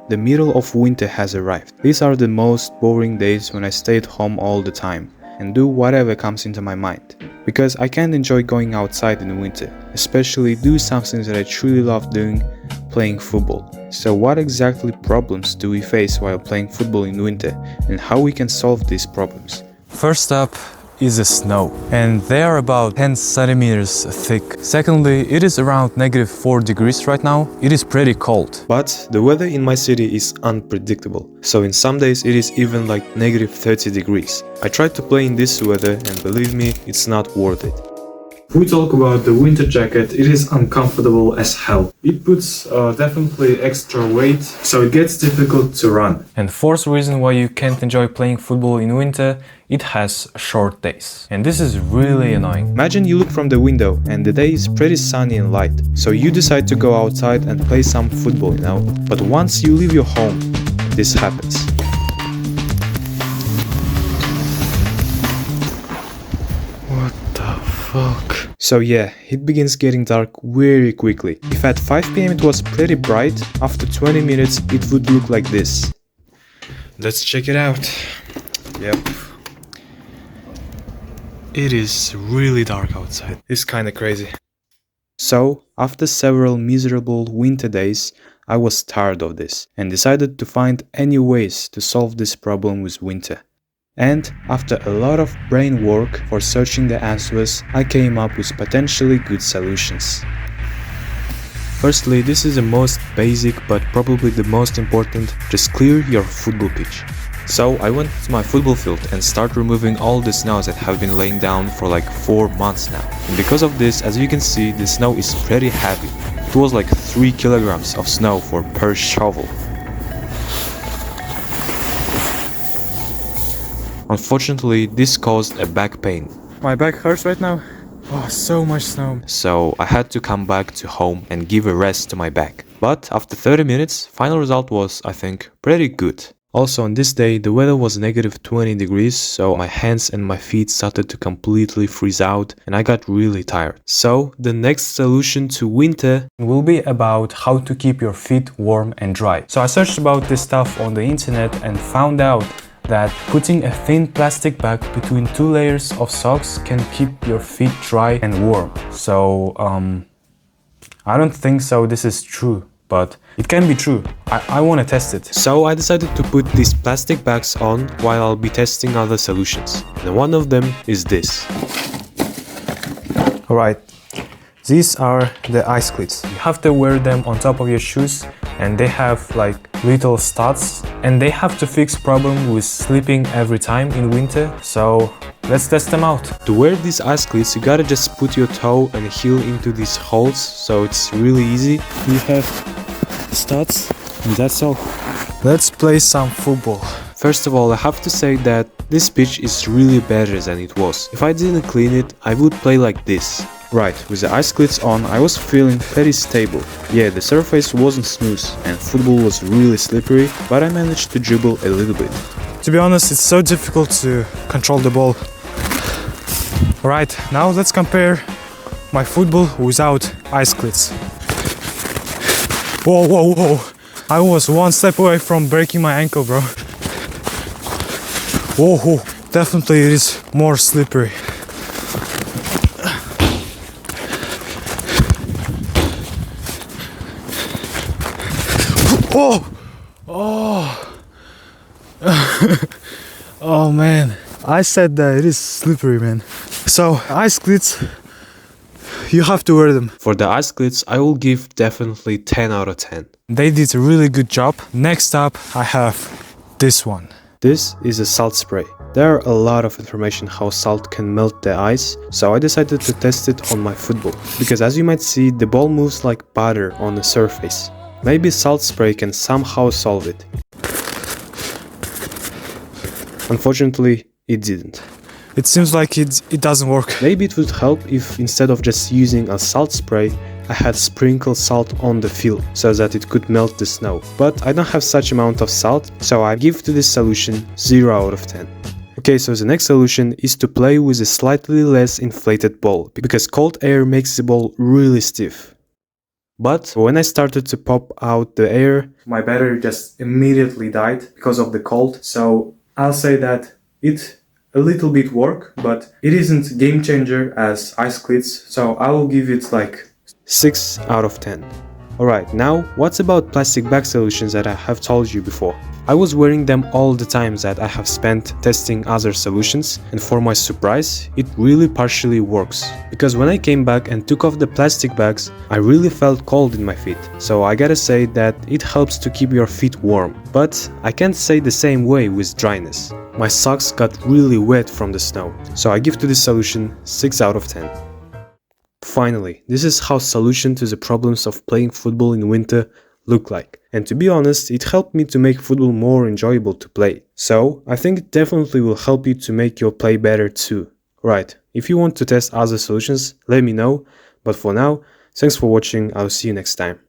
The middle of winter has arrived. These are the most boring days when I stay at home all the time and do whatever comes into my mind. Because I can't enjoy going outside in the winter, especially do something that I truly love doing, playing football. So what exactly problems do we face while playing football in winter, and how we can solve these problems? First up is the snow, and they are about 10 centimeters thick. Secondly, it is around -4 degrees right now. It is pretty cold. But the weather in my city is unpredictable, so in some days it is even like -30 degrees. I tried to play in this weather and believe me, it's not worth it. If we talk about the winter jacket, it is uncomfortable as hell. It puts definitely extra weight, so it gets difficult to run. And fourth reason why you can't enjoy playing football in winter, it has short days. And this is really annoying. Imagine you look from the window and the day is pretty sunny and light, so you decide to go outside and play some football, But once you leave your home, this happens. What the fuck? So yeah, it begins getting dark very quickly. If at 5 PM it was pretty bright, after 20 minutes it would look like this. Let's check it out. Yep. It is really dark outside. It's kinda crazy. So, after several miserable winter days, I was tired of this and decided to find any ways to solve this problem with winter. And after a lot of brain work for searching the answers, I came up with potentially good solutions. Firstly, this is the most basic but probably the most important, just clear your football pitch. So I went to my football field and started removing all the snow that have been laying down for like 4 months now. And because of this, as you can see, the snow is pretty heavy. It was like 3 kilograms of snow per shovel. Unfortunately, this caused a back pain. My back hurts right now. Oh, so much snow. So I had to come back to home and give a rest to my back. But after 30 minutes, final result was, I think, pretty good. Also on this day, the weather was -20 degrees, so my hands and my feet started to completely freeze out and I got really tired. So the next solution to winter will be about how to keep your feet warm and dry. So I searched about this stuff on the internet and found out that putting a thin plastic bag between 2 layers of socks can keep your feet dry and warm. So I don't think so this is true, but it can be true. I want to test it. So I decided to put these plastic bags on while I'll be testing other solutions. And one of them is this. Alright, these are the ice cleats. You have to wear them on top of your shoes and they have like little studs and they have to fix problem with slipping every time in winter. So let's test them out. To wear these ice cleats, you gotta just put your toe and heel into these holes, so it's really easy. You have studs and that's all. Let's play some football. First of all, I have to say that this pitch is really better than it was. If I didn't clean it, I would play like this. Right, with the ice cleats on, I was feeling pretty stable. Yeah, the surface wasn't smooth and football was really slippery, but I managed to dribble a little bit. To be honest, it's so difficult to control the ball. Alright, now let's compare my football without ice cleats. Whoa, whoa, whoa. I was one step away from breaking my ankle, bro. Whoa, whoa. Definitely it is more slippery. Oh! Oh! Oh man. I said that it is slippery, man. So, ice cleats, you have to wear them. For the ice cleats, I will give definitely 10 out of 10. They did a really good job. Next up, I have this one. This is a salt spray. There are a lot of information how salt can melt the ice, so I decided to test it on my football. Because as you might see, the ball moves like butter on the surface. Maybe salt spray can somehow solve it. Unfortunately, it didn't. It seems like it doesn't work. Maybe it would help if instead of just using a salt spray, I had sprinkled salt on the field so that it could melt the snow. But I don't have such amount of salt, so I give to this solution 0 out of 10. Okay, so the next solution is to play with a slightly less inflated ball, because cold air makes the ball really stiff. But when I started to pop out the air, my battery just immediately died because of the cold. So I'll say that it a little bit work, but it isn't game changer as ice cleats. So I will give it like 6 out of 10. Alright, now what's about plastic bag solutions that I have told you before? I was wearing them all the times that I have spent testing other solutions, and for my surprise, it really partially works. Because when I came back and took off the plastic bags, I really felt cold in my feet. So I gotta say that it helps to keep your feet warm. But I can't say the same way with dryness. My socks got really wet from the snow. So I give to this solution 6 out of 10. Finally, this is how solution to the problems of playing football in winter look like. And to be honest, it helped me to make football more enjoyable to play. So, I think it definitely will help you to make your play better too. Right, if you want to test other solutions, let me know. But for now, thanks for watching, I'll see you next time.